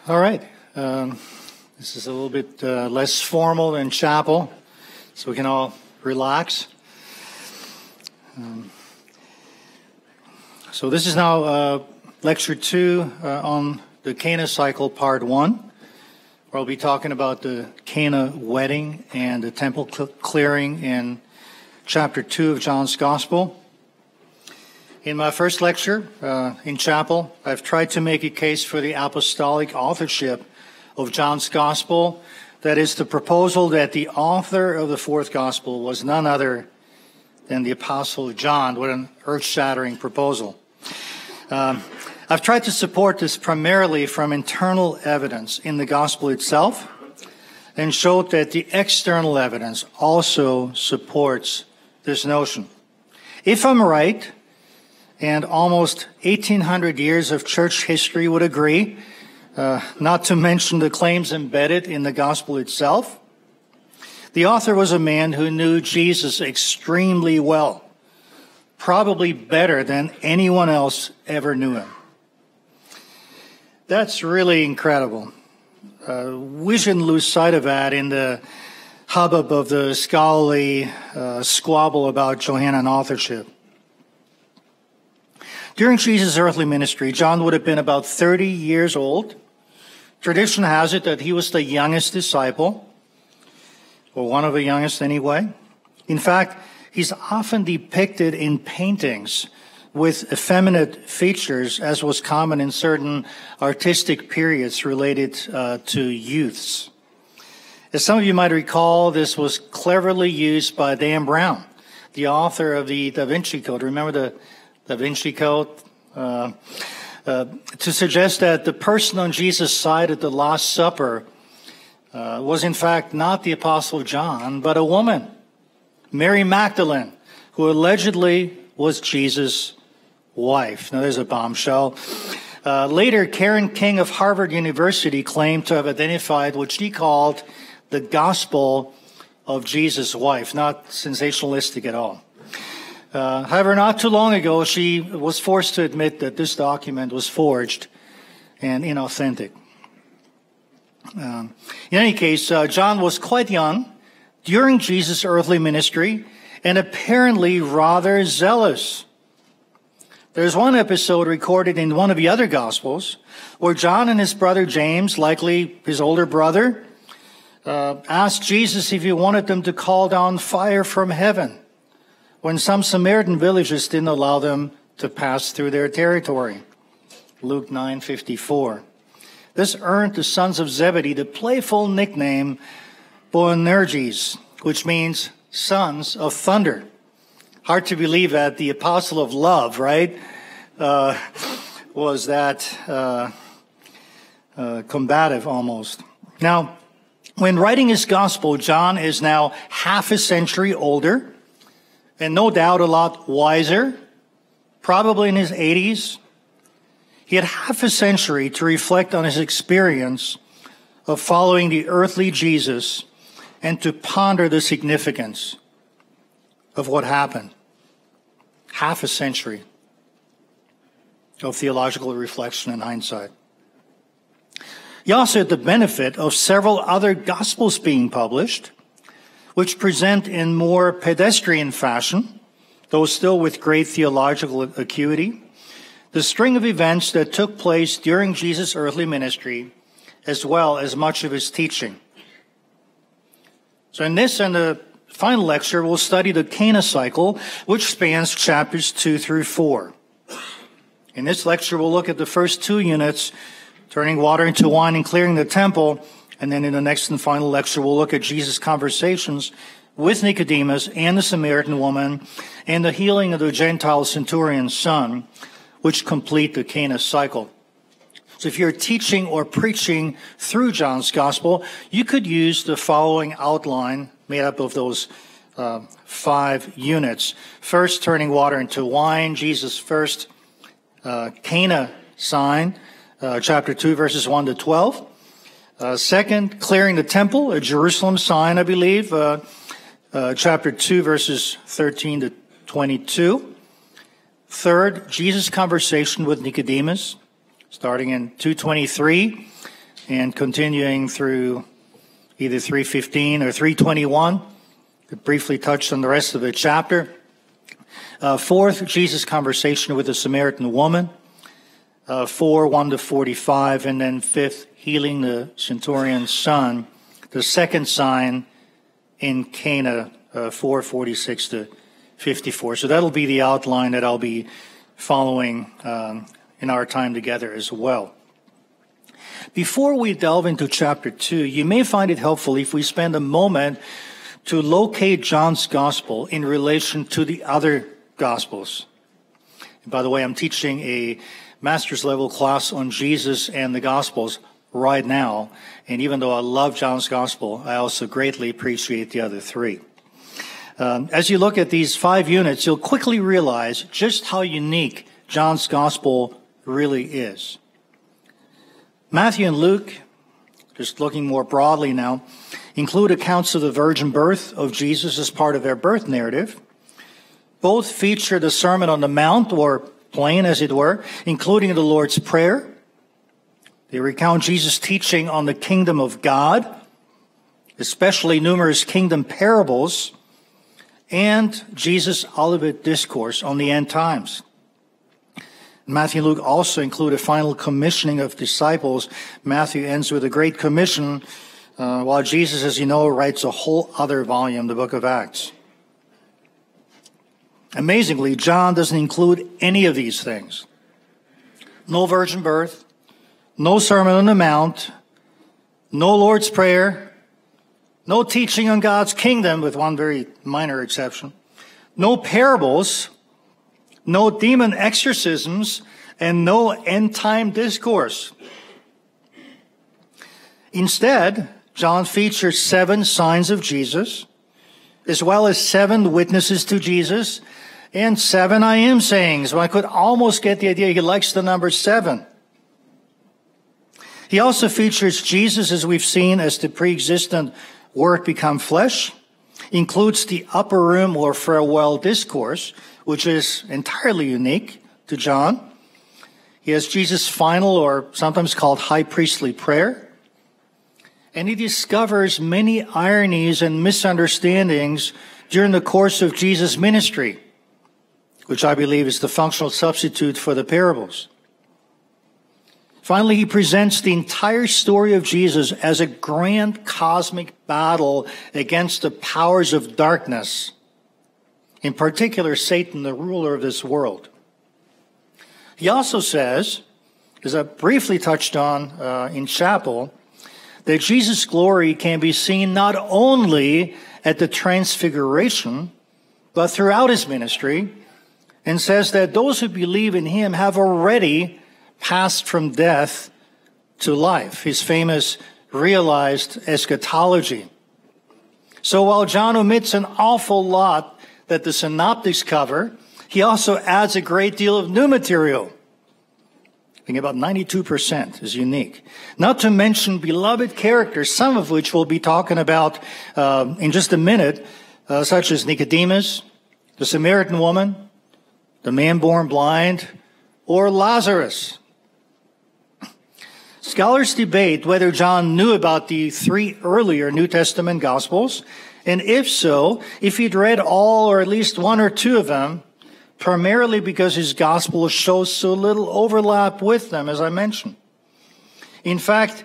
All right. This is a little bit less formal than chapel, so we can all relax. So this is now lecture 2 on the Cana cycle, part 1, where I'll be talking about the Cana wedding and the temple clearing in chapter 2 of John's Gospel. In my first lecture in chapel, I've tried to make a case for the apostolic authorship of John's Gospel. That is, the proposal that the author of the fourth Gospel was none other than the Apostle John. What an earth-shattering proposal. I've tried to support this primarily from internal evidence in the Gospel itself and showed that the external evidence also supports this notion. If I'm right, and almost 1,800 years of church history would agree, not to mention the claims embedded in the gospel itself, the author was a man who knew Jesus extremely well, probably better than anyone else ever knew him. That's really incredible. We shouldn't lose sight of that in the hubbub of the scholarly squabble about Johannine authorship. During Jesus' earthly ministry, John would have been about 30 years old. Tradition has it that he was the youngest disciple, or one of the youngest anyway. In fact, he's often depicted in paintings with effeminate features, as was common in certain artistic periods related to youths. As some of you might recall, this was cleverly used by Dan Brown, the author of the Da Vinci Code. Remember the Da Vinci Code, to suggest that the person on Jesus' side at the Last Supper was in fact not the Apostle John, but a woman, Mary Magdalene, who allegedly was Jesus' wife. Now there's a bombshell. Later, Karen King of Harvard University claimed to have identified what she called the gospel of Jesus' wife. Not sensationalistic at all. However, not too long ago, she was forced to admit that this document was forged and inauthentic. In any case, John was quite young during Jesus' earthly ministry and apparently rather zealous. There's one episode recorded in one of the other Gospels where John and his brother James, likely his older brother, asked Jesus if he wanted them to call down fire from heaven when some Samaritan villages didn't allow them to pass through their territory. Luke 9:54. This earned the sons of Zebedee the playful nickname Boanerges, which means sons of thunder. Hard to believe that the apostle of love, right, was that combative almost. Now, when writing his gospel, John is now half a century older, and no doubt a lot wiser, probably in his 80s. He had half a century to reflect on his experience of following the earthly Jesus and to ponder the significance of what happened. Half a century of theological reflection and hindsight. He also had the benefit of several other gospels being published, which present in more pedestrian fashion, though still with great theological acuity, the string of events that took place during Jesus' earthly ministry, as well as much of his teaching. So in this and the final lecture, we'll study the Cana cycle, which spans chapters 2 through 4. In this lecture, we'll look at the first 2 units, turning water into wine and clearing the temple. And then in the next and final lecture, we'll look at Jesus' conversations with Nicodemus and the Samaritan woman and the healing of the Gentile centurion's son, which complete the Cana cycle. So if you're teaching or preaching through John's Gospel, you could use the following outline made up of those 5 units. First, turning water into wine, Jesus' first Cana sign, chapter 2, verses 1 to 12. Second, clearing the temple, a Jerusalem sign, I believe, chapter 2, verses 13 to 22. Third, Jesus' conversation with Nicodemus, starting in 2:23 and continuing through either 3:15 or 3:21. We briefly touched on the rest of the chapter. Fourth, Jesus' conversation with the Samaritan woman. 4:1 to 45. And then fifth, healing the centurion's son. The second sign in Cana, 4:46 to 54. So that'll be the outline that I'll be following in our time together as well. Before we delve into chapter 2, you may find it helpful if we spend a moment to locate John's gospel in relation to the other gospels. And by the way, I'm teaching a master's level class on Jesus and the gospels right now. And even though I love John's gospel, I also greatly appreciate the other three. As you look at these 5 units, you'll quickly realize just how unique John's gospel really is. Matthew and Luke, just looking more broadly now, include accounts of the virgin birth of Jesus as part of their birth narrative. Both feature the Sermon on the Mount, or plain as it were, including the Lord's Prayer. They recount Jesus' teaching on the kingdom of God, especially numerous kingdom parables, and Jesus' Olivet Discourse on the end times. Matthew and Luke also include a final commissioning of disciples. Matthew ends with a Great Commission, while Jesus, as you know, writes a whole other volume, the book of Acts. Amazingly, John doesn't include any of these things. No virgin birth, no Sermon on the Mount, no Lord's Prayer, no teaching on God's kingdom, with one very minor exception, no parables, no demon exorcisms, and no end-time discourse. Instead, John features 7 signs of Jesus, as well as 7 witnesses to Jesus, and 7 I am sayings. Well, I could almost get the idea he likes the number 7. He also features Jesus, as we've seen, as the pre-existent Word become flesh, includes the upper room or farewell discourse, which is entirely unique to John. He has Jesus' final, or sometimes called high priestly prayer. And he discovers many ironies and misunderstandings during the course of Jesus' ministry, which I believe is the functional substitute for the parables. Finally, he presents the entire story of Jesus as a grand cosmic battle against the powers of darkness, in particular Satan, the ruler of this world. He also says, as I briefly touched on in chapel, that Jesus' glory can be seen not only at the transfiguration, but throughout his ministry, and says that those who believe in him have already passed from death to life, his famous realized eschatology. So while John omits an awful lot that the synoptics cover, he also adds a great deal of new material. I think about 92% is unique. Not to mention beloved characters, some of which we'll be talking about in just a minute, such as Nicodemus, the Samaritan woman, the man born blind, or Lazarus. Scholars debate whether John knew about the 3 earlier New Testament Gospels, and if so, if he'd read all or at least 1 or 2 of them, primarily because his Gospel shows so little overlap with them, as I mentioned. In fact,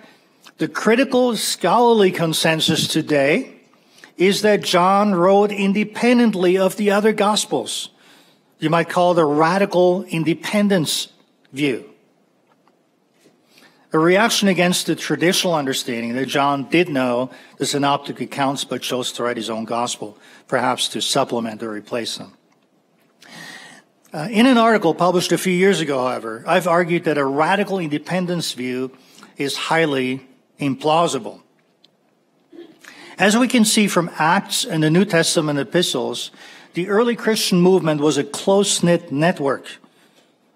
the critical scholarly consensus today is that John wrote independently of the other Gospels. You might call it a radical independence view. A reaction against the traditional understanding that John did know the synoptic accounts but chose to write his own gospel, perhaps to supplement or replace them. In an article published a few years ago, however, I've argued that a radical independence view is highly implausible. As we can see from Acts and the New Testament epistles, the early Christian movement was a close-knit network,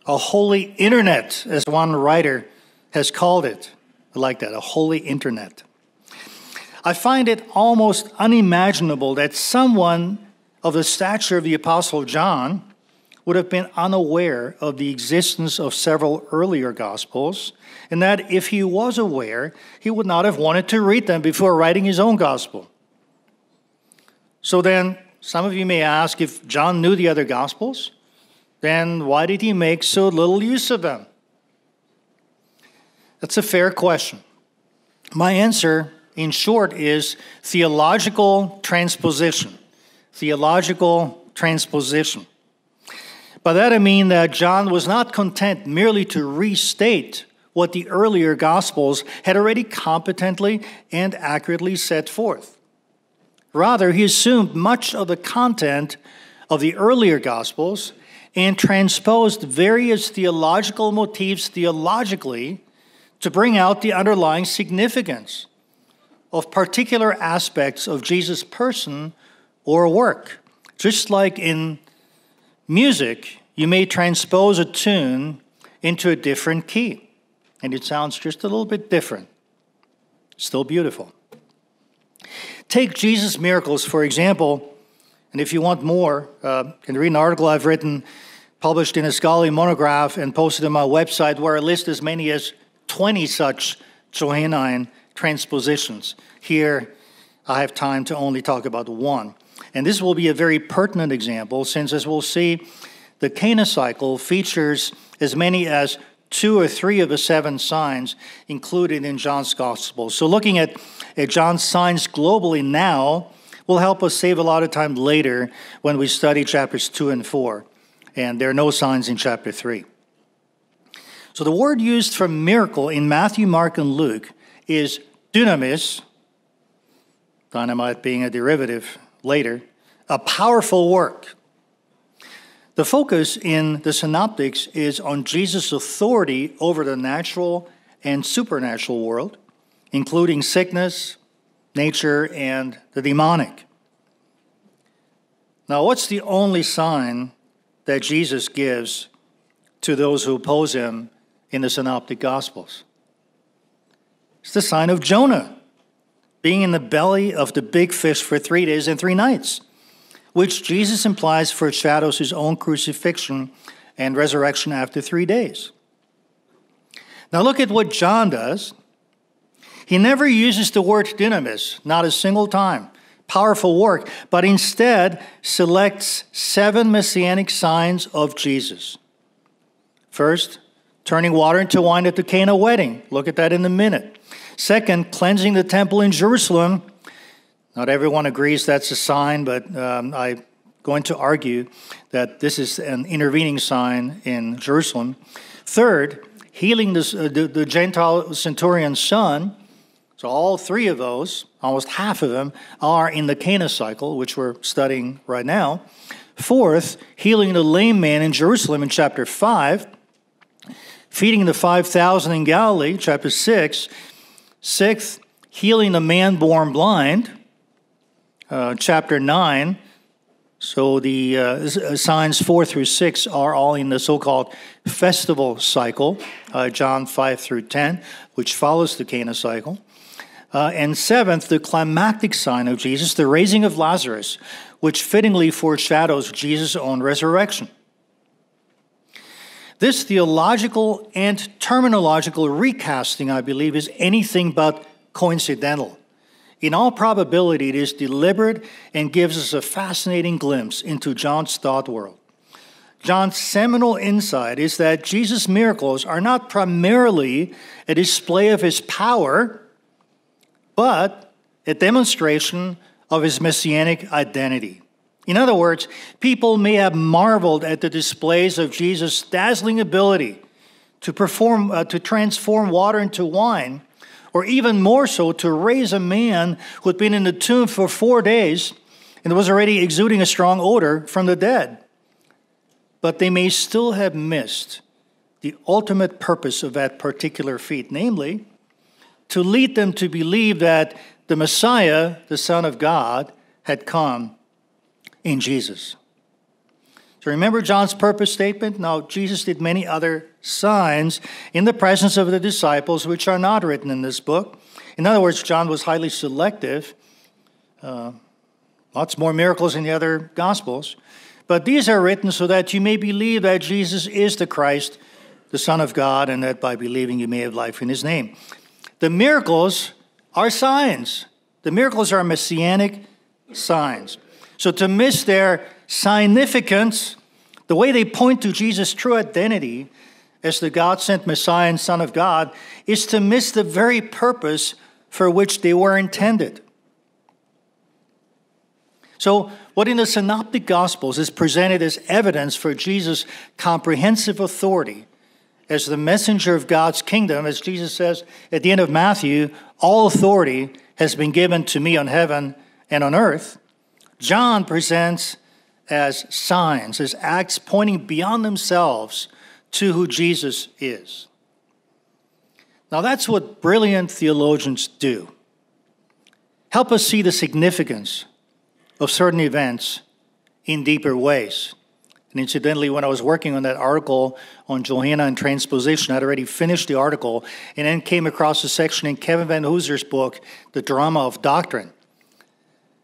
a holy internet, as one writer has called it. I like that, a holy internet. I find it almost unimaginable that someone of the stature of the Apostle John would have been unaware of the existence of several earlier Gospels, and that if he was aware, he would not have wanted to read them before writing his own Gospel. So then, some of you may ask, if John knew the other Gospels, then why did he make so little use of them? That's a fair question. My answer, in short, is theological transposition. Theological transposition. By that I mean that John was not content merely to restate what the earlier Gospels had already competently and accurately set forth. Rather, he assumed much of the content of the earlier Gospels and transposed various theological motifs theologically to bring out the underlying significance of particular aspects of Jesus' person or work. Just like in music, you may transpose a tune into a different key, and it sounds just a little bit different. Still beautiful. Take Jesus' miracles, for example, and if you want more, you can read an article I've written, published in a scholarly monograph and posted on my website, where I list as many as 20 such Johannine transpositions. Here, I have time to only talk about one. And this will be a very pertinent example, since, as we'll see, the Cana cycle features as many as 2 or 3 of the 7 signs included in John's Gospel. So looking at John's signs globally now will help us save a lot of time later when we study chapters 2 and 4. And there are no signs in chapter 3. So the word used for miracle in Matthew, Mark, and Luke is dunamis, dynamite being a derivative later, a powerful work. The focus in the synoptics is on Jesus' authority over the natural and supernatural world, including sickness, nature, and the demonic. Now, what's the only sign that Jesus gives to those who oppose him in the synoptic Gospels? It's the sign of Jonah being in the belly of the big fish for 3 days and 3 nights, which Jesus implies foreshadows his own crucifixion and resurrection after 3 days. Now look at what John does. He never uses the word dynamis, not a single time, powerful work, but instead selects 7 messianic signs of Jesus. First, turning water into wine at the Cana wedding. Look at that in a minute. Second, cleansing the temple in Jerusalem. Not everyone agrees that's a sign, but I'm going to argue that this is an intervening sign in Jerusalem. Third, healing the Gentile centurion's son. So all 3 of those, almost half of them, are in the Cana cycle, which we're studying right now. Fourth, healing the lame man in Jerusalem in chapter 5. Feeding the 5,000 in Galilee, chapter 6. Sixth, healing the man born blind, chapter 9. So the signs 4 through 6 are all in the so-called festival cycle, John 5 through 10, which follows the Cana cycle. And seventh, the climactic sign of Jesus, the raising of Lazarus, which fittingly foreshadows Jesus' own resurrection. This theological and terminological recasting, I believe, is anything but coincidental. In all probability, it is deliberate and gives us a fascinating glimpse into John's thought world. John's seminal insight is that Jesus' miracles are not primarily a display of his power, but a demonstration of his messianic identity. In other words, people may have marveled at the displays of Jesus' dazzling ability to transform water into wine, or even more so, to raise a man who had been in the tomb for 4 days and was already exuding a strong odor from the dead. But they may still have missed the ultimate purpose of that particular feat, namely, to lead them to believe that the Messiah, the Son of God, had come in Jesus. So remember John's purpose statement? Now, Jesus did many other signs in the presence of the disciples, which are not written in this book. In other words, John was highly selective. Lots more miracles in the other Gospels. But these are written so that you may believe that Jesus is the Christ, the Son of God, and that by believing you may have life in his name. The miracles are signs. The miracles are messianic signs. So to miss their significance, the way they point to Jesus' true identity as the God-sent Messiah and Son of God, is to miss the very purpose for which they were intended. So what in the Synoptic Gospels is presented as evidence for Jesus' comprehensive authority as the messenger of God's kingdom, as Jesus says at the end of Matthew, all authority has been given to me on heaven and on earth, John presents as signs, as acts pointing beyond themselves to who Jesus is. Now that's what brilliant theologians do. Help us see the significance of certain events in deeper ways. And incidentally, when I was working on that article on Johanna and transposition, I'd already finished the article and then came across a section in Kevin Van Hooser's book, The Drama of Doctrine,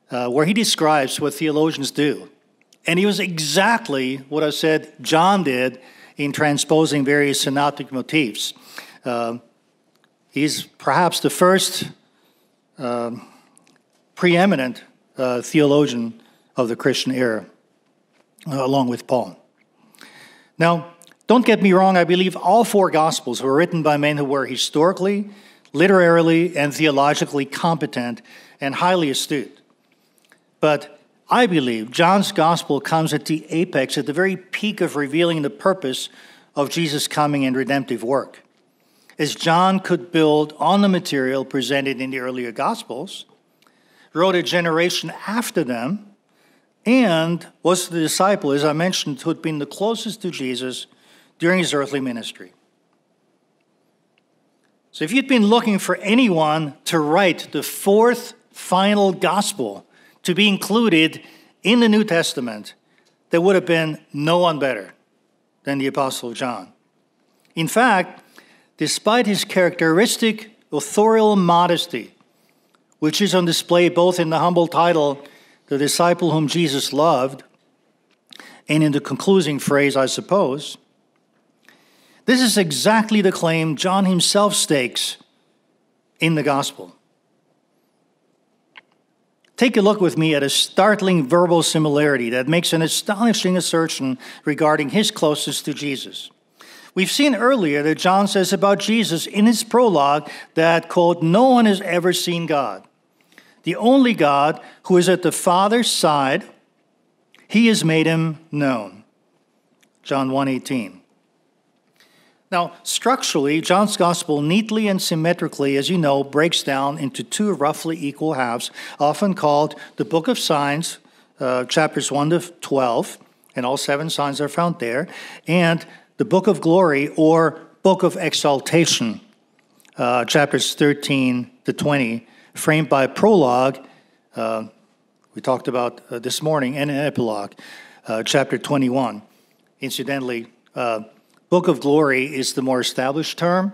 where he describes what theologians do. And he was exactly what I said John did in transposing various synoptic motifs. He's perhaps the first preeminent theologian of the Christian era, along with Paul. Now, don't get me wrong, I believe all four Gospels were written by men who were historically, literarily, and theologically competent and highly astute. But I believe John's Gospel comes at the apex, at the very peak of revealing the purpose of Jesus' coming and redemptive work. As John could build on the material presented in the earlier Gospels, wrote a generation after them, and was the disciple, as I mentioned, who had been the closest to Jesus during his earthly ministry. So if you'd been looking for anyone to write the fourth final gospel to be included in the New Testament, there would have been no one better than the Apostle John. In fact, despite his characteristic authorial modesty, which is on display both in the humble title, The Disciple Whom Jesus Loved, and in the concluding phrase, I suppose, this is exactly the claim John himself stakes in the gospel. Take a look with me at a startling verbal similarity that makes an astonishing assertion regarding his closeness to Jesus. We've seen earlier that John says about Jesus in his prologue that, quote, no one has ever seen God. The only God who is at the Father's side, he has made him known. John 1:18. Now, structurally, John's gospel neatly and symmetrically, as you know, breaks down into two roughly equal halves, often called the Book of Signs, chapters 1 to 12, and all 7 signs are found there, and the Book of Glory, or Book of Exaltation, chapters 13 to 20, framed by a prologue, we talked about this morning, and an epilogue, chapter 21. Incidentally, Book of Glory is the more established term,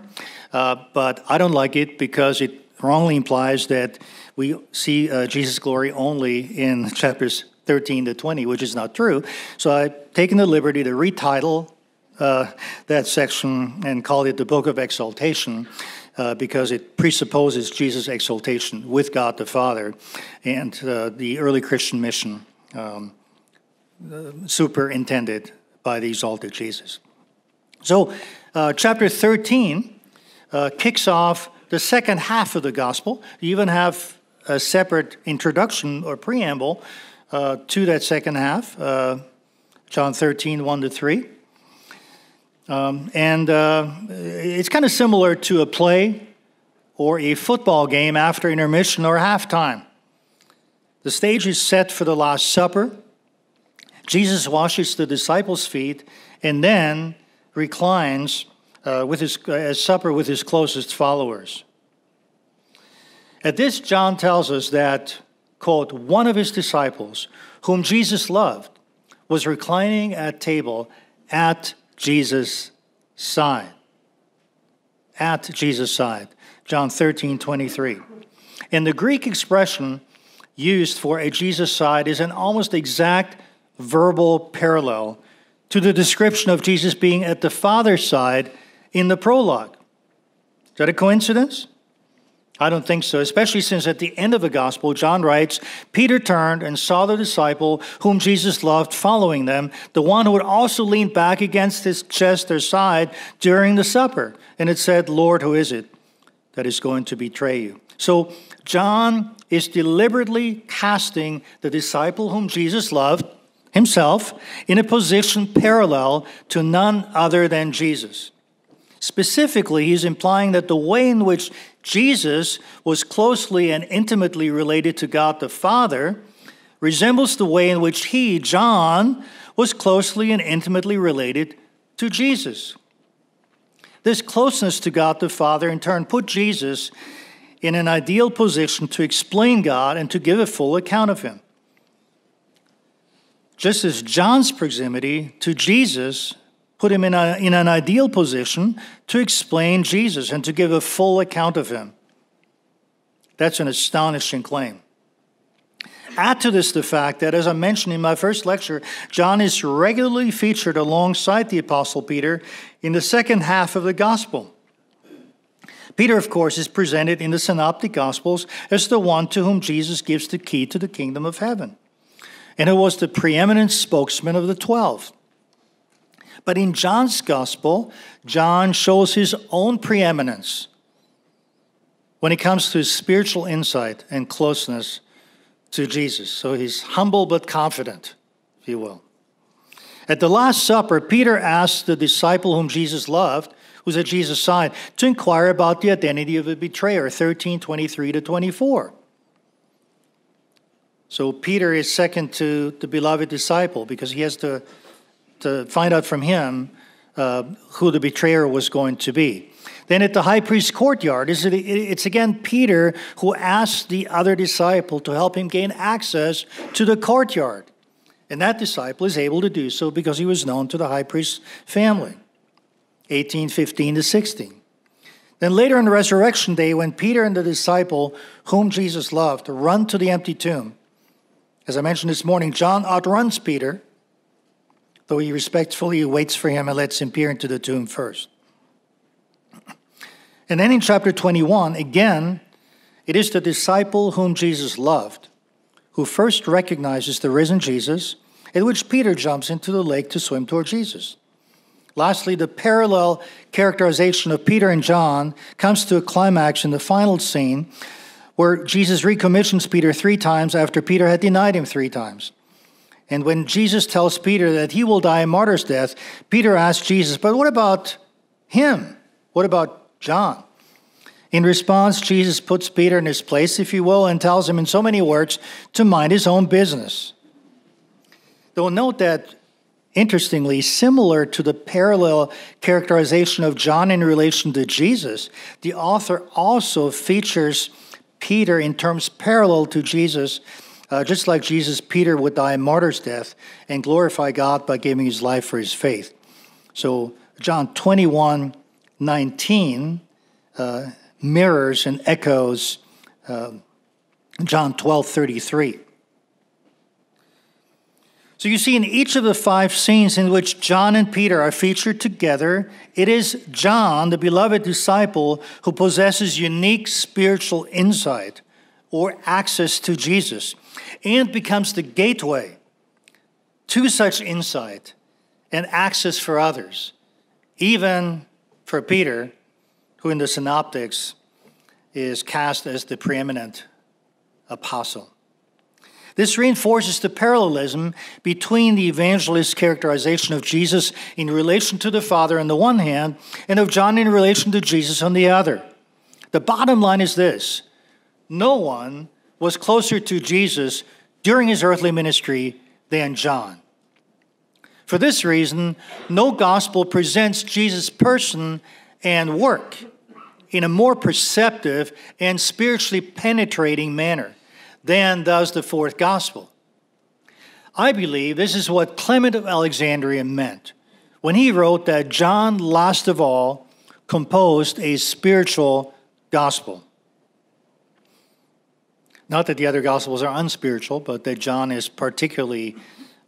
but I don't like it because it wrongly implies that we see Jesus' glory only in chapters 13 to 20, which is not true. So I've taken the liberty to retitle that section and call it the Book of Exaltation, because it presupposes Jesus' exaltation with God the Father and the early Christian mission superintended by the exalted Jesus. So chapter 13 kicks off the second half of the gospel. You even have a separate introduction or preamble to that second half, John 13, 1 to 3. It's kind of similar to a play or a football game after intermission or halftime. The stage is set for the Last Supper. Jesus washes the disciples' feet and then reclines at supper with his closest followers. At this, John tells us that, quote, one of his disciples, whom Jesus loved, was reclining at table at Jesus' side. At Jesus' side. John 13:23. And the Greek expression used for a Jesus' side is an almost exact verbal parallel to the description of Jesus being at the Father's side in the prologue. Is that a coincidence? I don't think so, especially since at the end of the gospel, John writes, Peter turned and saw the disciple whom Jesus loved following them, the one who had also leaned back against his chest or side during the supper. And it said, Lord, who is it that is going to betray you? So John is deliberately casting the disciple whom Jesus loved himself in a position parallel to none other than Jesus. Specifically, he's implying that the way in which Jesus was closely and intimately related to God the Father resembles the way in which he, John, was closely and intimately related to Jesus. This closeness to God the Father in turn put Jesus in an ideal position to explain God and to give a full account of him. Just as John's proximity to Jesus put him in an ideal position to explain Jesus and to give a full account of him. That's an astonishing claim. Add to this the fact that, as I mentioned in my first lecture, John is regularly featured alongside the Apostle Peter in the second half of the Gospel. Peter, of course, is presented in the Synoptic Gospels as the one to whom Jesus gives the key to the kingdom of heaven, and who was the preeminent spokesman of the 12. But in John's Gospel, John shows his own preeminence when it comes to his spiritual insight and closeness to Jesus. So he's humble but confident, if you will. At the Last Supper, Peter asked the disciple whom Jesus loved, who's at Jesus' side, to inquire about the identity of the betrayer, 13:23-24. So Peter is second to the beloved disciple because he has to find out from him who the betrayer was going to be. Then at the high priest's courtyard, it's again Peter who asks the other disciple to help him gain access to the courtyard. And that disciple is able to do so because he was known to the high priest's family, 18:15-16. Then later on the resurrection day, when Peter and the disciple whom Jesus loved run to the empty tomb, as I mentioned this morning, John outruns Peter, though he respectfully waits for him and lets him peer into the tomb first. And then in chapter 21, again, it is the disciple whom Jesus loved who first recognizes the risen Jesus, at which Peter jumps into the lake to swim toward Jesus. Lastly, the parallel characterization of Peter and John comes to a climax in the final scene where Jesus recommissions Peter 3 times after Peter had denied him 3 times. And when Jesus tells Peter that he will die a martyr's death, Peter asks Jesus, but what about him? What about John? In response, Jesus puts Peter in his place, if you will, and tells him in so many words to mind his own business. Though note that, interestingly, similar to the parallel characterization of John in relation to Jesus, the author also features Peter in terms parallel to Jesus. Just like Jesus, Peter would die a martyr's death and glorify God by giving his life for his faith. So John 21:19 mirrors and echoes John 12:33. So you see, in each of the 5 scenes in which John and Peter are featured together, it is John, the beloved disciple, who possesses unique spiritual insight or access to Jesus, and becomes the gateway to such insight and access for others, even for Peter, who in the Synoptics is cast as the preeminent apostle. This reinforces the parallelism between the evangelist's characterization of Jesus in relation to the Father on the one hand, and of John in relation to Jesus on the other. The bottom line is this: no one was closer to Jesus during his earthly ministry than John. For this reason, no gospel presents Jesus' person and work in a more perceptive and spiritually penetrating manner than does the 4th gospel. I believe this is what Clement of Alexandria meant when he wrote that John, last of all, composed a spiritual gospel. Not that the other gospels are unspiritual, but that John is particularly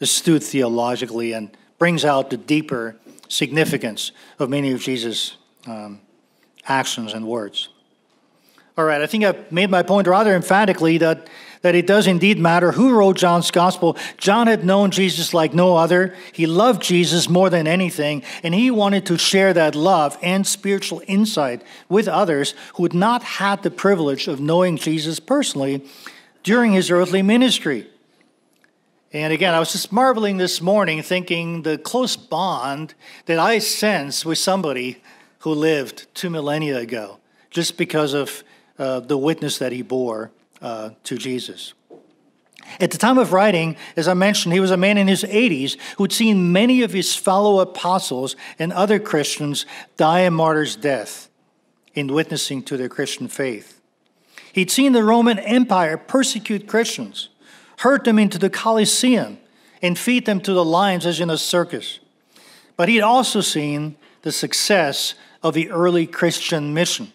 astute theologically and brings out the deeper significance of many of Jesus' actions and words. All right, I think I've made my point rather emphatically that it does indeed matter who wrote John's gospel. John had known Jesus like no other. He loved Jesus more than anything, and he wanted to share that love and spiritual insight with others who had not had the privilege of knowing Jesus personally during his earthly ministry. And again, I was just marveling this morning, thinking the close bond that I sense with somebody who lived 2 millennia ago, just because of the witness that he bore to Jesus. At the time of writing, as I mentioned, he was a man in his 80s who'd seen many of his fellow apostles and other Christians die a martyr's death in witnessing to their Christian faith. He'd seen the Roman Empire persecute Christians, herd them into the Colosseum, and feed them to the lions as in a circus. But he'd also seen the success of the early Christian mission.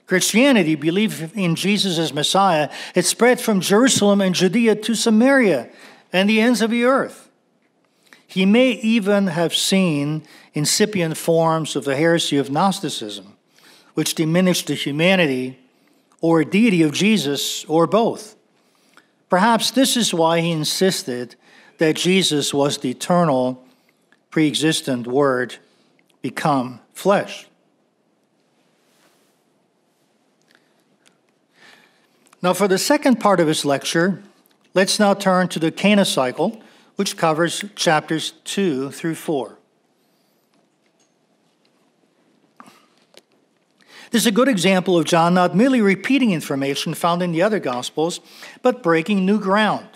Christianity, belief in Jesus as Messiah, had spread from Jerusalem and Judea to Samaria and the ends of the earth. He may even have seen incipient forms of the heresy of Gnosticism, which diminished the humanity or deity of Jesus, or both. Perhaps this is why he insisted that Jesus was the eternal, pre-existent Word become flesh. Now, for the second part of his lecture, let's now turn to the Cana cycle, which covers chapters 2 through 4. This is a good example of John not merely repeating information found in the other Gospels, but breaking new ground.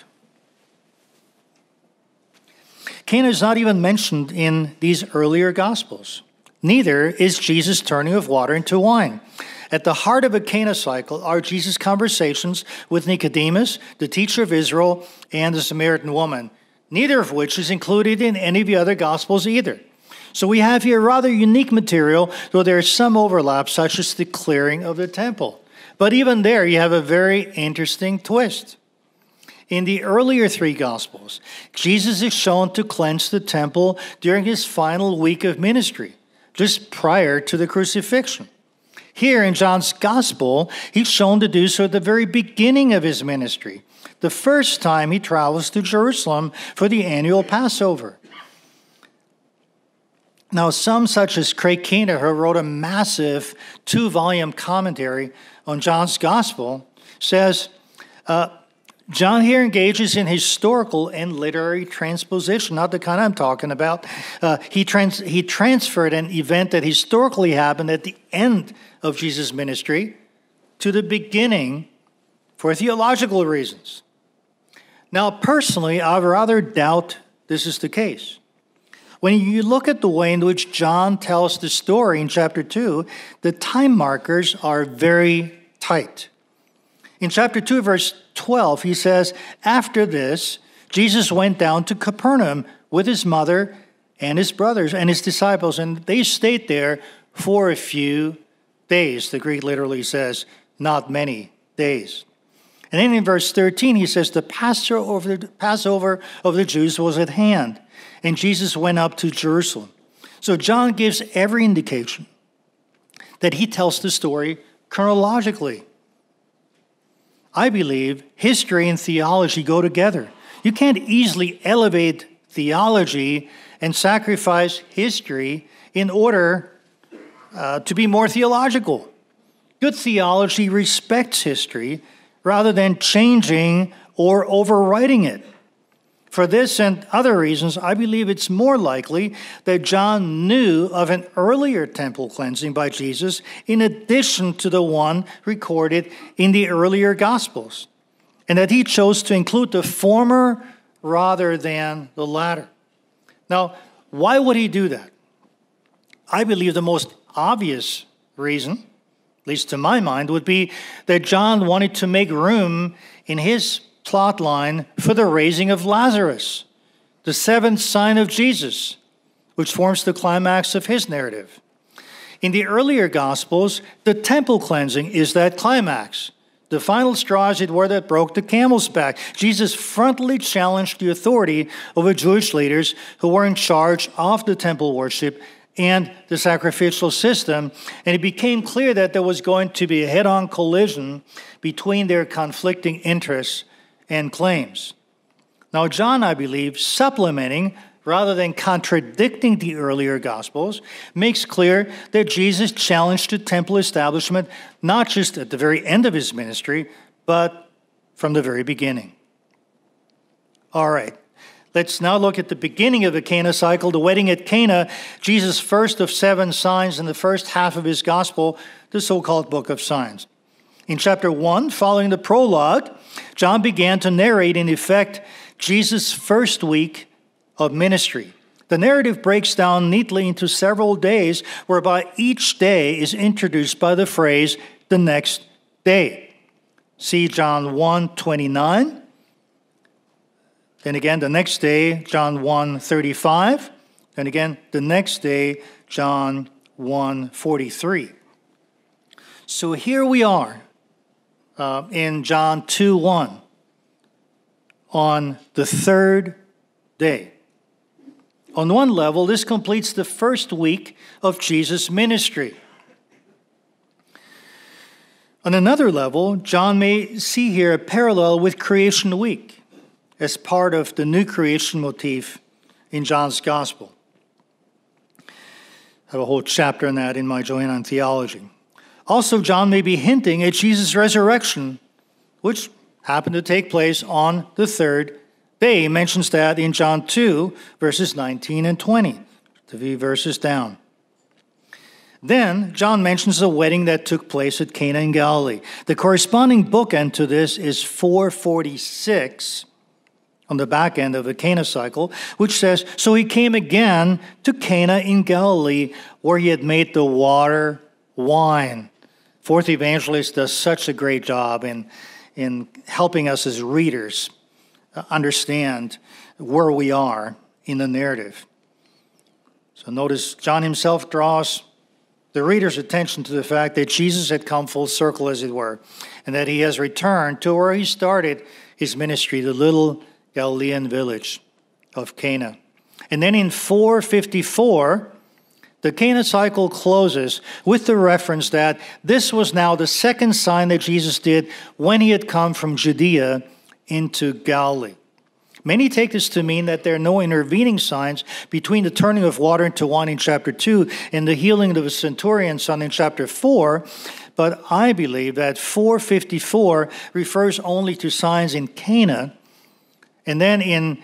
Cana is not even mentioned in these earlier Gospels. Neither is Jesus' turning of water into wine. At the heart of a Cana cycle are Jesus' conversations with Nicodemus, the teacher of Israel, and the Samaritan woman, neither of which is included in any of the other Gospels either. So we have here rather unique material, though there is some overlap, such as the clearing of the temple. But even there, you have a very interesting twist. In the earlier 3 Gospels, Jesus is shown to cleanse the temple during his final week of ministry, just prior to the crucifixion. Here in John's Gospel, he's shown to do so at the very beginning of his ministry, the first time he travels to Jerusalem for the annual Passover. Now, some such as Craig Keener, who wrote a massive 2-volume commentary on John's Gospel, says, John here engages in historical and literary transposition, not the kind I'm talking about. He transferred an event that historically happened at the end of Jesus' ministry to the beginning for theological reasons. Now, personally, I rather doubt this is the case. When you look at the way in which John tells the story in chapter 2, the time markers are very tight. In chapter 2, verse 12, he says, after this, Jesus went down to Capernaum with his mother and his brothers and his disciples, and they stayed there for a few days. The Greek literally says, not many days. And then in verse 13, he says, the Passover of the Jews was at hand, and Jesus went up to Jerusalem. So John gives every indication that he tells the story chronologically. I believe history and theology go together. You can't easily elevate theology and sacrifice history in order to be more theological. Good theology respects history rather than changing or overwriting it. For this and other reasons, I believe it's more likely that John knew of an earlier temple cleansing by Jesus in addition to the one recorded in the earlier Gospels, and that he chose to include the former rather than the latter. Now, why would he do that? I believe the most obvious reason, at least to my mind, would be that John wanted to make room in his plot line for the raising of Lazarus, the 7th sign of Jesus, which forms the climax of his narrative. In the earlier Gospels, the temple cleansing is that climax. The final straw, as it were, that broke the camel's back. Jesus frontally challenged the authority of the Jewish leaders who were in charge of the temple worship and the sacrificial system, and it became clear that there was going to be a head-on collision between their conflicting interests and claims. Now, John, I believe, supplementing rather than contradicting the earlier Gospels, makes clear that Jesus challenged the temple establishment not just at the very end of his ministry, but from the very beginning. All right, let's now look at the beginning of the Cana cycle, the wedding at Cana, Jesus' first of 7 signs in the first half of his Gospel, the so-called Book of Signs. In chapter 1, following the prologue, John began to narrate, in effect, Jesus' first week of ministry. The narrative breaks down neatly into several days, whereby each day is introduced by the phrase, the next day. See John 1:29. Then again, the next day, John 1:35. Then again, the next day, John 1:43. So here we are in John 2:1 on the third day. On one level, this completes the first week of Jesus' ministry. On another level, John may see here a parallel with Creation Week as part of the new creation motif in John's Gospel. I have a whole chapter on that in my Johannine theology. Also, John may be hinting at Jesus' resurrection, which happened to take place on the third day. He mentions that in John 2, verses 19 and 20, the few verses down. Then, John mentions a wedding that took place at Cana in Galilee. The corresponding bookend to this is 446 on the back end of the Cana cycle, which says, "So he came again to Cana in Galilee, where he had made the water wine." Fourth Evangelist does such a great job in helping us as readers understand where we are in the narrative. So notice John himself draws the reader's attention to the fact that Jesus had come full circle, as it were, and that he has returned to where he started his ministry, the little Galilean village of Cana. And then in 454, the Cana cycle closes with the reference that this was now the second sign that Jesus did when he had come from Judea into Galilee. Many take this to mean that there are no intervening signs between the turning of water into wine in chapter 2 and the healing of a centurion's son in chapter 4, but I believe that 454 refers only to signs in Cana, and then in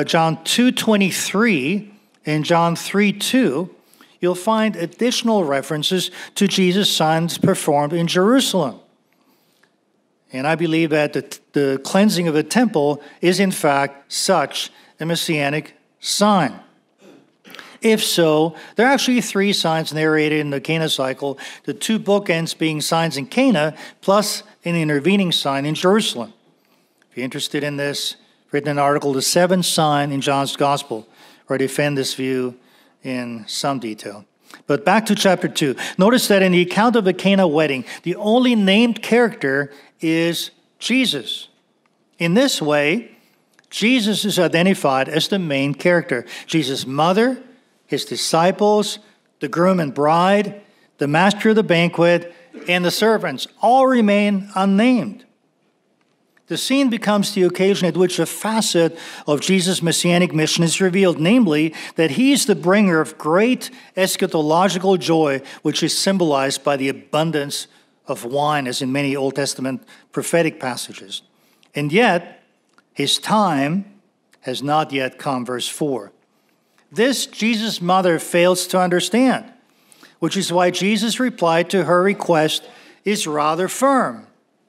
John 2:23 and John 3:2, you'll find additional references to Jesus' signs performed in Jerusalem. And I believe that the cleansing of the temple is in fact such a messianic sign. If so, there are actually 3 signs narrated in the Cana cycle, the 2 bookends being signs in Cana, plus an intervening sign in Jerusalem. If you're interested in this, I've written an article, The 7th Sign in John's Gospel, where I defend this view in some detail. But back to chapter 2. Notice that in the account of the Cana wedding, the only named character is Jesus. In this way, Jesus is identified as the main character. Jesus' mother, his disciples, the groom and bride, the master of the banquet, and the servants all remain unnamed. The scene becomes the occasion at which a facet of Jesus' messianic mission is revealed, namely that he is the bringer of great eschatological joy, which is symbolized by the abundance of wine, as in many Old Testament prophetic passages. And yet, his time has not yet come, verse 4. This Jesus' mother fails to understand, which is why Jesus' reply to her request is rather firm.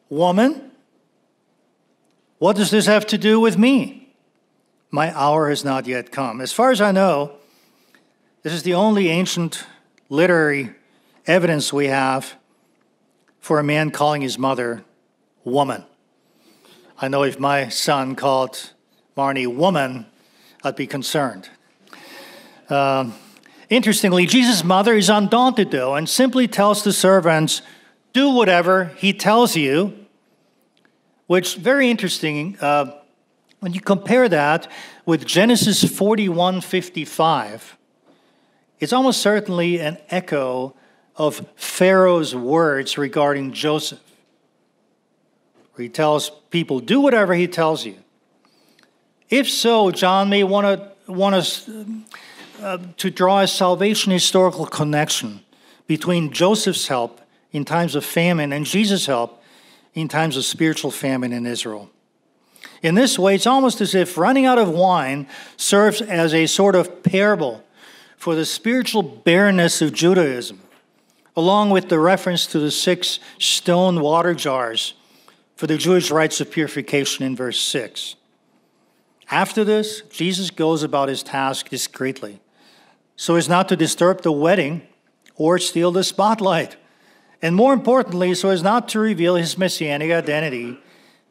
"Woman, what does this have to do with me? My hour has not yet come." As far as I know, this is the only ancient literary evidence we have for a man calling his mother woman. I know if my son called Marnie woman, I'd be concerned. Interestingly, Jesus' mother is undaunted, though, and simply tells the servants, "Do whatever he tells you, which very interesting. When you compare that with Genesis 41:55, it's almost certainly an echo of Pharaoh's words regarding Joseph, where he tells people, do whatever he tells you. If so, John may want us to draw a salvation historical connection between Joseph's help in times of famine and Jesus' help in times of spiritual famine in Israel. In this way, it's almost as if running out of wine serves as a sort of parable for the spiritual barrenness of Judaism, along with the reference to the 6 stone water jars for the Jewish rites of purification in verse 6. After this, Jesus goes about his task discreetly, so as not to disturb the wedding or steal the spotlight, and more importantly, so as not to reveal his messianic identity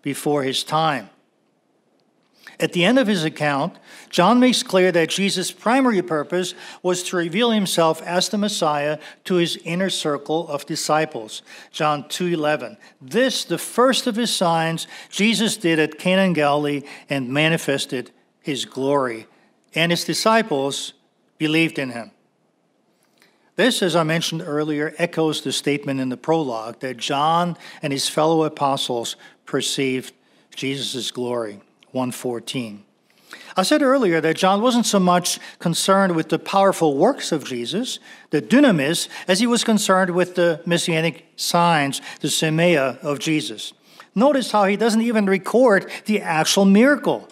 before his time. At the end of his account, John makes clear that Jesus' primary purpose was to reveal himself as the Messiah to his inner circle of disciples. John 2:11. This, the first of his signs, Jesus did at Cana in Galilee and manifested his glory. And his disciples believed in him. This, as I mentioned earlier, echoes the statement in the prologue that John and his fellow apostles perceived Jesus' glory. 1:14. I said earlier that John wasn't so much concerned with the powerful works of Jesus, the dunamis, as he was concerned with the messianic signs, the semea of Jesus. Notice how he doesn't even record the actual miracle.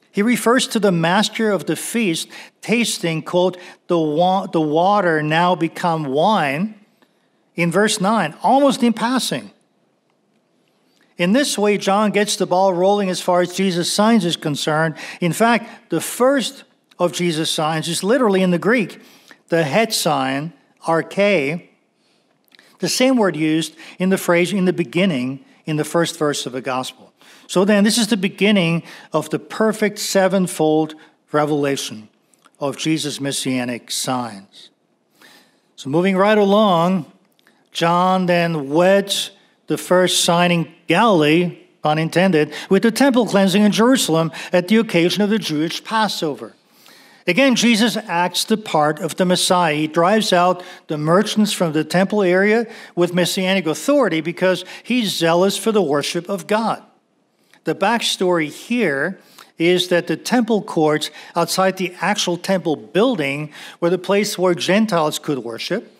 He refers to the master of the feast tasting, quote, the water now become wine in verse 9, almost in passing. In this way, John gets the ball rolling as far as Jesus' signs is concerned. In fact, the first of Jesus' signs is literally in the Greek, the het sign, arche, the same word used in the phrase in the beginning in the first verse of the gospel. So then, this is the beginning of the perfect sevenfold revelation of Jesus' messianic signs. So moving right along, John then weds the first sign in Galilee, pun intended, with the temple cleansing in Jerusalem at the occasion of the Jewish Passover. Again, Jesus acts the part of the Messiah. He drives out the merchants from the temple area with messianic authority because he's zealous for the worship of God. The backstory here is that the temple courts outside the actual temple building were the place where Gentiles could worship.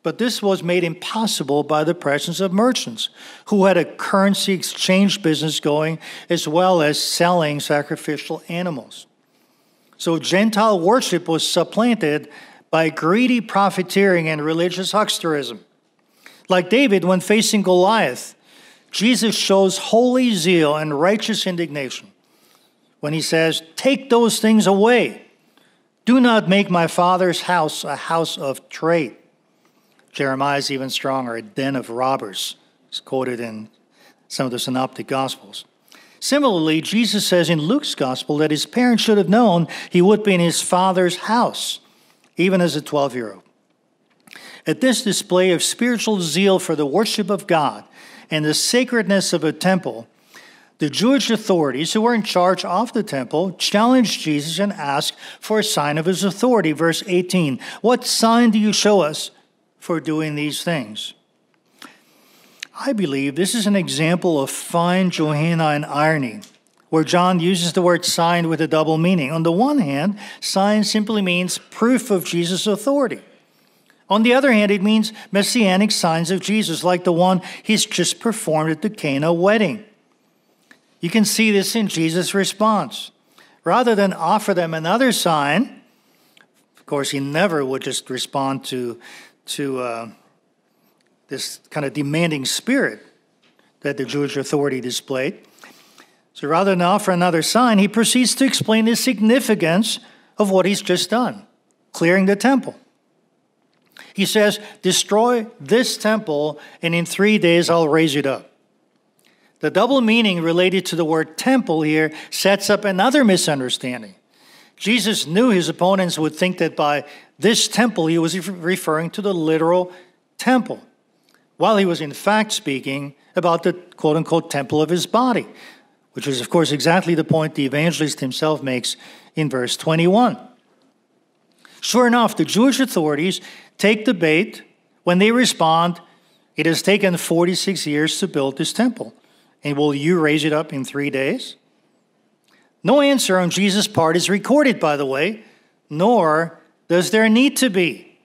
But this was made impossible by the presence of merchants who had a currency exchange business going as well as selling sacrificial animals. So Gentile worship was supplanted by greedy profiteering and religious hucksterism. Like David, when facing Goliath, Jesus shows holy zeal and righteous indignation when he says, "Take those things away. Do not make my father's house a house of trade." Jeremiah is even stronger, a den of robbers. It's quoted in some of the synoptic gospels. Similarly, Jesus says in Luke's gospel that his parents should have known he would be in his father's house, even as a 12-year-old. At this display of spiritual zeal for the worship of God and the sacredness of a temple, the Jewish authorities who were in charge of the temple challenged Jesus and asked for a sign of his authority. Verse 18, "What sign do you show us for doing these things?" I believe this is an example of fine Johannine irony, where John uses the word sign with a double meaning. On the one hand, sign simply means proof of Jesus' authority. On the other hand, it means messianic signs of Jesus, like the one he's just performed at the Cana wedding. You can see this in Jesus' response. Rather than offer them another sign, of course, he never would just respond to this kind of demanding spirit that the Jewish authority displayed. So rather than offer another sign, he proceeds to explain the significance of what he's just done, clearing the temple. He says, "Destroy this temple, and in 3 days I'll raise it up." The double meaning related to the word temple here sets up another misunderstanding. Jesus knew his opponents would think that by this temple he was referring to the literal temple. while he was in fact speaking about the quote-unquote temple of his body, which is, of course, exactly the point the evangelist himself makes in verse 21. Sure enough, the Jewish authorities take the bait when they respond, "It has taken 46 years to build this temple, and will you raise it up in 3 days?" No answer on Jesus' part is recorded, by the way, nor does there need to be.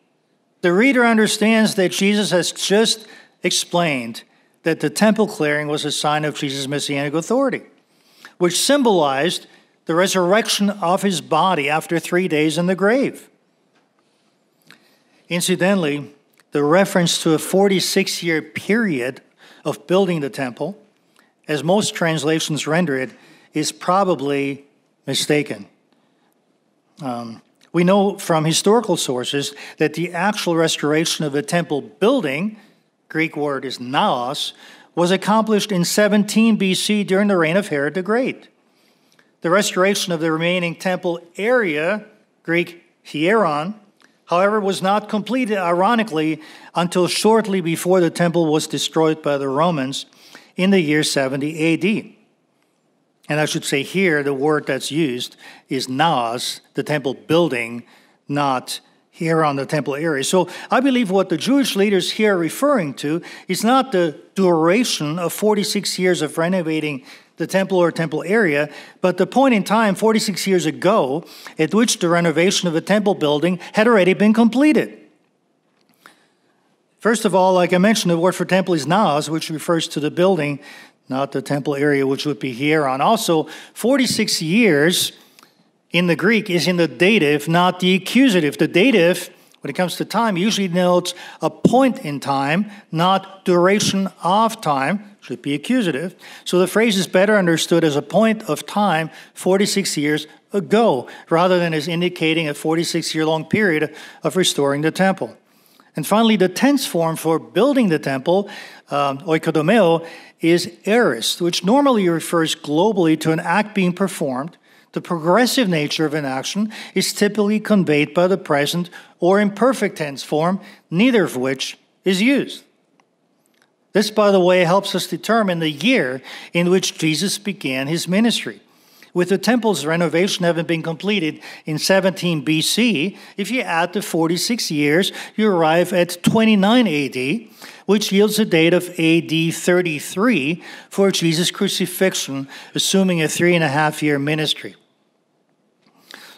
The reader understands that Jesus has just explained that the temple clearing was a sign of Jesus' messianic authority, which symbolized the resurrection of his body after 3 days in the grave. Incidentally, the reference to a 46-year period of building the temple, as most translations render it, is probably mistaken. We know from historical sources that the actual restoration of the temple building, Greek word is naos, was accomplished in 17 BC during the reign of Herod the Great. The restoration of the remaining temple area, Greek hieron, however, was not completed, ironically, until shortly before the temple was destroyed by the Romans in the year 70 AD. And I should say here, the word that's used is naos, the temple building, not hieron, the temple area. So I believe what the Jewish leaders here are referring to is not the duration of 46 years of renovating the temple or temple area, but the point in time 46 years ago at which the renovation of the temple building had already been completed. First of all, like I mentioned, the word for temple is naos, which refers to the building, not the temple area, which would be hieron. Also, 46 years in the Greek is in the dative, not the accusative. The dative, when it comes to time, usually denotes a point in time, not duration of time, should be accusative. So the phrase is better understood as a point of time 46 years ago, rather than as indicating a 46-year-long period of restoring the temple. And finally, the tense form for building the temple, oikodomeo, is aorist, which normally refers globally to an act being performed. The progressive nature of an action is typically conveyed by the present or imperfect tense form, neither of which is used. This, by the way, helps us determine the year in which Jesus began his ministry. With the temple's renovation having been completed in 17 BC, if you add the 46 years, you arrive at 29 AD, which yields a date of AD 33 for Jesus' crucifixion, assuming a 3.5-year ministry.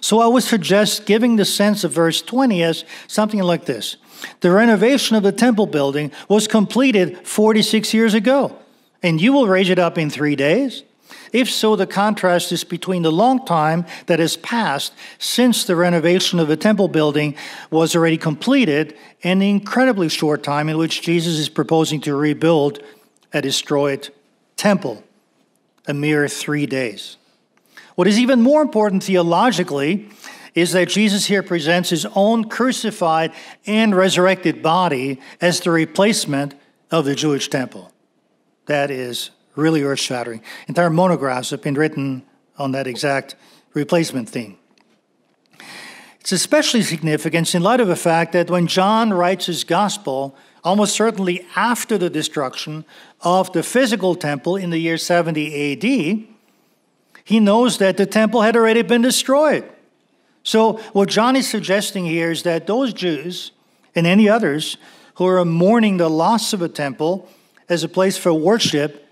So I would suggest giving the sense of verse 20 as something like this. The renovation of the temple building was completed 46 years ago, and you will raise it up in 3 days. If so, the contrast is between the long time that has passed since the renovation of the temple building was already completed and the incredibly short time in which Jesus is proposing to rebuild a destroyed temple, a mere 3 days. What is even more important theologically is that Jesus here presents his own crucified and resurrected body as the replacement of the Jewish temple. That is really earth-shattering. Entire monographs have been written on that exact replacement theme. It's especially significant in light of the fact that when John writes his gospel, almost certainly after the destruction of the physical temple in the year 70 AD, he knows that the temple had already been destroyed. So what John is suggesting here is that those Jews and any others who are mourning the loss of a temple as a place for worship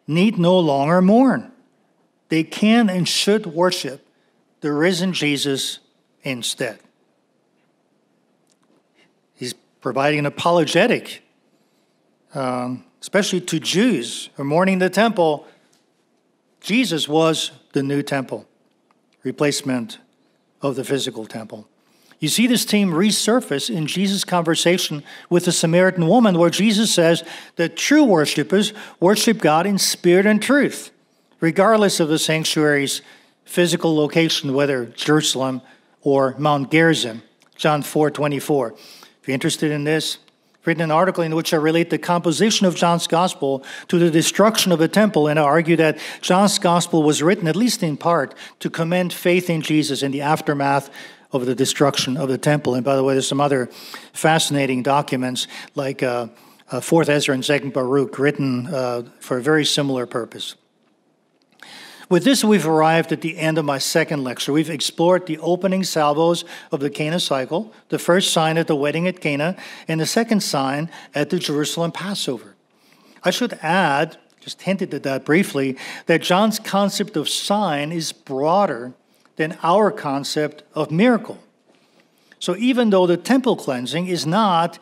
need no longer mourn. They can and should worship the risen Jesus instead. He's providing an apologetic, especially to Jews who are mourning the temple. Jesus was the new temple, replacement of the physical temple. You see this theme resurface in Jesus' conversation with the Samaritan woman, where Jesus says that true worshipers worship God in spirit and truth, regardless of the sanctuary's physical location, whether Jerusalem or Mount Gerizim, John 4:24. If you're interested in this, I've written an article in which I relate the composition of John's gospel to the destruction of the temple, and I argue that John's gospel was written, at least in part, to commend faith in Jesus in the aftermath of the destruction of the temple. And by the way, there's some other fascinating documents like 4th Ezra and 2nd Baruch, written for a very similar purpose. With this, we've arrived at the end of my second lecture. We've explored the opening salvos of the Cana cycle, the first sign at the wedding at Cana, and the second sign at the Jerusalem Passover. I should add, just hinted at that briefly, that John's concept of sign is broader than our concept of miracle. So even though the temple cleansing is not,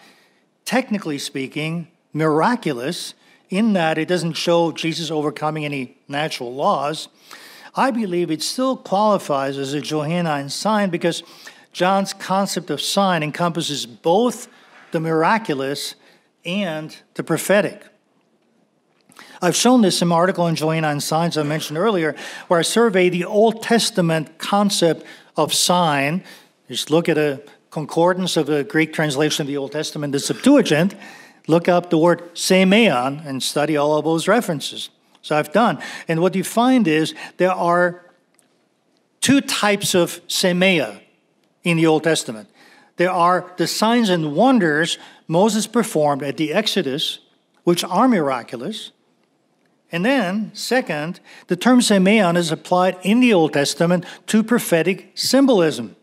technically speaking, miraculous, in that it doesn't show Jesus overcoming any natural laws, I believe it still qualifies as a Johannine sign because John's concept of sign encompasses both the miraculous and the prophetic. I've shown this in my article on Johannine signs I mentioned earlier, where I survey the Old Testament concept of sign. Just look at a concordance of the Greek translation of the Old Testament, the Septuagint. Look up the word semeion and study all of those references. So I've done. And what you find is there are two types of semeia in the Old Testament. There are the signs and wonders Moses performed at the Exodus, which are miraculous. And then, second, the term semeion is applied in the Old Testament to prophetic symbolism,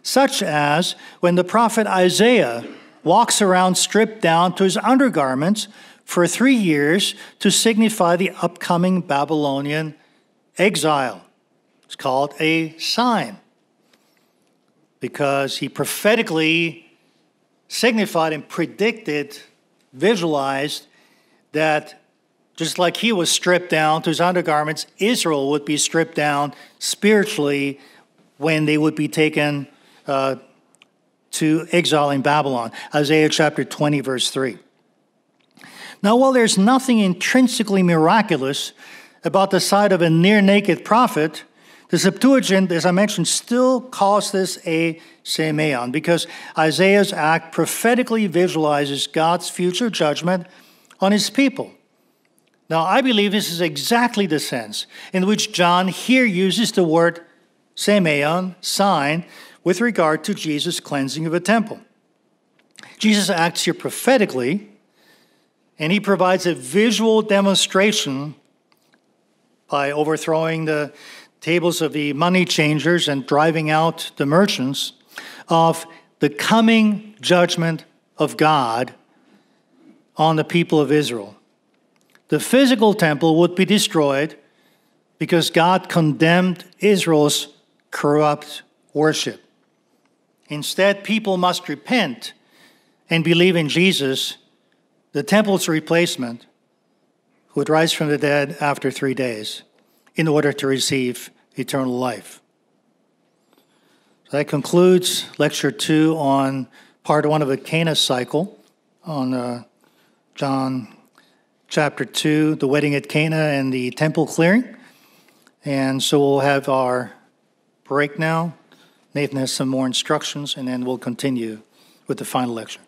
such as when the prophet Isaiah walks around stripped down to his undergarments for 3 years to signify the upcoming Babylonian exile. It's called a sign because he prophetically signified and predicted, visualized that just like he was stripped down to his undergarments, Israel would be stripped down spiritually when they would be taken to exile in Babylon. Isaiah chapter 20, verse 3. Now, while there's nothing intrinsically miraculous about the sight of a near-naked prophet, the Septuagint, as I mentioned, still calls this a semeion because Isaiah's act prophetically visualizes God's future judgment on his people. Now, I believe this is exactly the sense in which John here uses the word semeion, sign, with regard to Jesus' cleansing of the temple. Jesus acts here prophetically, and he provides a visual demonstration by overthrowing the tables of the money changers and driving out the merchants of the coming judgment of God on the people of Israel. The physical temple would be destroyed because God condemned Israel's corrupt worship. Instead, people must repent and believe in Jesus, the temple's replacement, who would rise from the dead after 3 days in order to receive eternal life. So that concludes Lecture 2 on Part 1 of the Cana cycle on John chapter 2, the wedding at Cana and the temple clearing. And so we'll have our break now. Nathan has some more instructions, and then we'll continue with the final lecture.